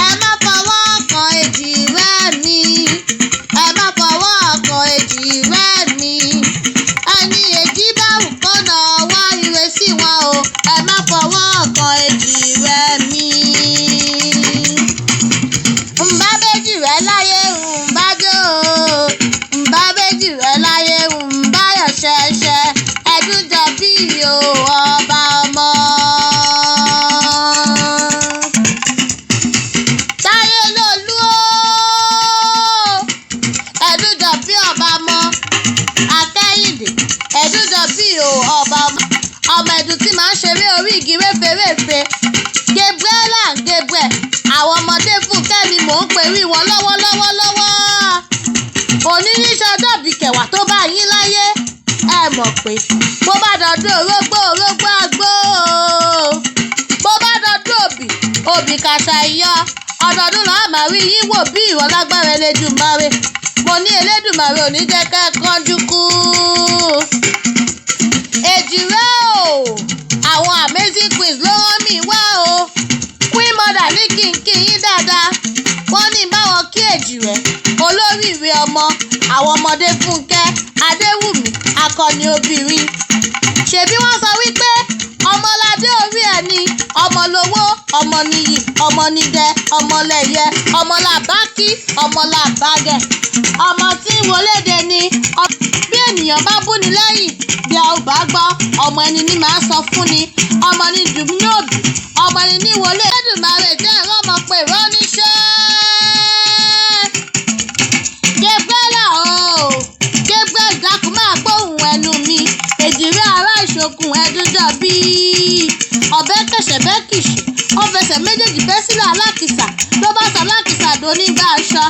ẹ má fọwọ́ kan èjìrẹ́ mi, ẹ má fọwọ́ kan èjìrẹ́ mi. Ẹni èjì bá wù kó na wá ire sí wọn o, ẹ má fọwọ́ kan èjìrẹ́ mi. Ǹbá bèjì rẹ̀ láyé ǹbá jó o, ǹbá bèjì rẹ̀ láyé ǹbá yọ̀ ṣẹ̀ṣẹ̀, Ẹdújọbí o ọba ọmọ. Táyélolú o, Ẹdújọbí ọba ọmọ. Akẹ́yìndé, Ẹdújọbí o ọba ọmọ. Ọmọ Ẹdù tí máa ń ṣeré orí igi réferéfe. Gabriela Gabriel, àwọn ọmọdé Fúnkẹ́ ni mò ń perí wọn lọ́wọ́lọ́wọ́. Òní ní ṣọjọ́bí kẹwàá tó bá yín láyé. Ẹ mọ̀ pé bó bá dọdún orógbó àgbó, bó bá dọdún òbí kàṣà ìyọ́, ọdọọdún làá máa rí yín wò bí ìwọ lágbára Elédùmarè. Mo ní Elédùmarè ò ní jẹ́ ká kánjú kú. Èjìrẹ́ o, àwọn amazing queens ló rán mi wá o. Queen mother ní kí yín dáadáa. Wọ́n ní báwọn kí Èjìrẹ́, olóríire ọmọ, àwọn ọmọdé Fúnkẹ́, Adéwùmí, akọni obìnrin. Ṣèbí wọ́n sọ wípé ọmọládé orí ẹni, ọmọ lówó, ọmọ nìyí, ọmọ nídẹ, ọmọ lẹ̀yẹ, ọmọ làbákí, ọmọ làbágẹ̀, ọmọ tí ń wọléde ni. Bí ènìyàn bá bú ni lẹ́yìn, bí a ò bá gbọ́, ọmọ ẹni ní máa sọ fún ni. Ọmọ ni dùnmíòbí, ọmọ ẹni ní wọlé. Elédùmarè jẹ́ ẹ̀rọ ọmọ pé ìrọ́níṣẹ́. Gabriela o, Gabriel dákun máa gbóhùn ẹnu mi. Èjìrẹ́ ará Ìṣòkun Ẹdújọbí. Ọ̀bẹ kẹ̀ṣẹ̀ bẹ́ kìṣì, ó fẹsẹ̀ méjèèjì bẹ́ sílẹ̀ alákìsà, ló bá sọ alákìsà dónígbà aṣọ.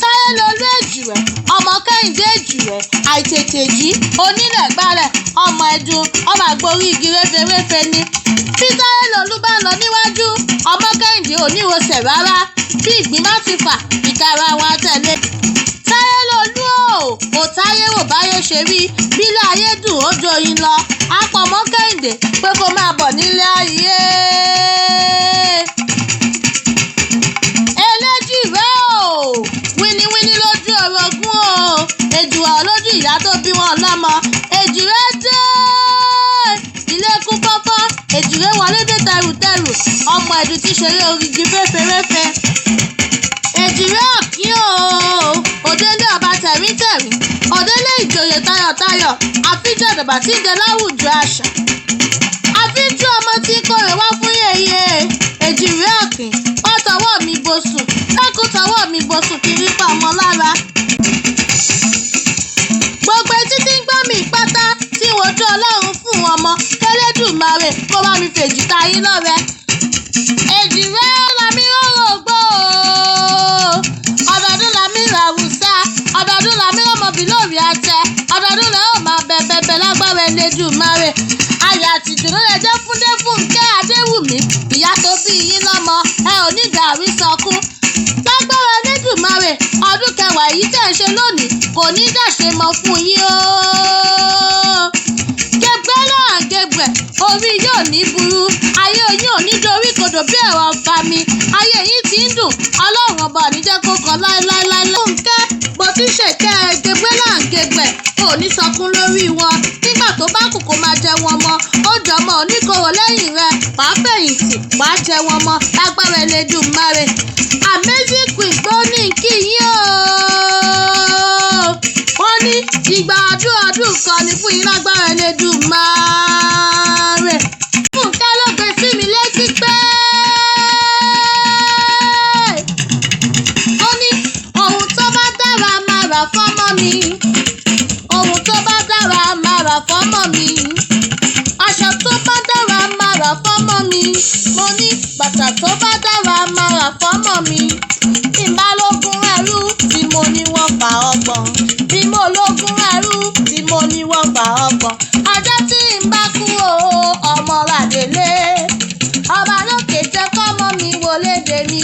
Táyélolú Èjìrẹ́, ọmọ Kẹ́hìndé Èjìrẹ́, àìtètè jí, onílẹ̀ gbálẹ̀, ọmọ Ẹdùn, ọmọ àgborí igi réferéfe ni. Bí Táyélolú bá ń lọ níwájú, ọmọ Kẹ́hìndé ò ní rọsẹ̀ rárá. Bí ìgbín bá ti fà, ìkara wọn tẹ̀lé. Táyélolú o, ò táyé wò báyé ṣe rí, bílé ayé dùn ó joyin lọ. Apọ̀mọ́ Kẹ́hìndé pé kó máa bọ̀ nílé ayé. Eléjìrẹ́ o, wíníwíní lójú orogún o, èjùwà lójú ìyá tó bí wọn lọ́mọ. Èjìrẹ́ dé, ilé kún kọ́kọ́, Èjìrẹ́ wọlé dé tẹrùtẹrù, ọmọ Ẹdù ti ṣeré origi réferéfe. Èjìrẹ́ ọ̀kín o, òdélé ọba tẹ̀ríntẹ̀rín, òdélé ìjòyè tayọ̀tayọ̀, àfíjọ́ àdàbà tí ń jẹ láwùjọ àṣà. Àfíjú ọmọ tí kórè wá fún yèyé. Èjìrẹ́ ọ̀kín, wọ́n tọwọ́ mi bosùn, dákun tọwọ́ mi bosùn kiri pa ọmọ lára. Gbogbo etí tí ń gbọ́ mi pátá tí wojú Ọlọ́run fún ọmọ, k'Ẹlẹ́dùmarè kó bá mi fèjì ta yín lọ́rẹ. Èjìrẹ́ lami róró gbó o, ọdọọdún lami ràwùsá, ọdọọdún lami rọmọbí lórí àtẹ, ọdọọdún lẹ ó máa bẹ̀bẹ̀bẹ̀ lágbára Elédùmarè. Ayọ̀ àti ìdùnnú lẹ jẹ́ Fúnkẹ́ Adéwùmí, ìyá tó bí yín lọ́mọ, ẹ ò ní gàrí sọkún. Lágbára Elédùmarè, ọdún kẹwàá èyí tẹ̀ ń ṣe lónìí kò ní dàṣe mọ́ fún yín o. Gabriela Gabriel, orí yóò ní burú, ayé yín ò ní dorí kodò bí ẹ̀rọ ọba mi. Ayé yín ti ń dùn, Ọlọ́run ọba ò ní jẹ́ kó kan láéláéláé. Fúnkẹ́, bó ti ṣèkẹ́ Gabriela Gabriel, ò ní sọkún lórí wọn. Nígbà tó bá kù kó máa jẹ wọn mọ́, ó jọmọ oníkòrò lẹ́yìn rẹ̀, wàá fẹ̀yìntì, wàá jẹ wọn mọ́ lágbára Elédùmarè. Amazing queen tó ní kí yín o. Wọ́n ní ìgbà ọdún kan ní fún yín lágbára Elédùmarè. Fúnkẹ́ ló gbé sí mi létí pé ó ní ohun tó bá dára máa rà fọ́mọ mi, ohun tó bá dára máa rà fọ́mọ mi, aṣọ tó bá dára máa rà fọ́mọ mi, mo ní bàtà tó bá dára máa rà fọ́mọ mi. Tí n bá lógún ẹrú tí mo ní wọ́n pa ọgbọ̀n, tí mo lógún ẹrú tí mo ní wọ́n pa ọgbọ̀n. Ọjọ́ tí n bá kú o, ọmọ làdélé, ọba lókè jẹ́ kọ́mọ mi wọlé dé mi.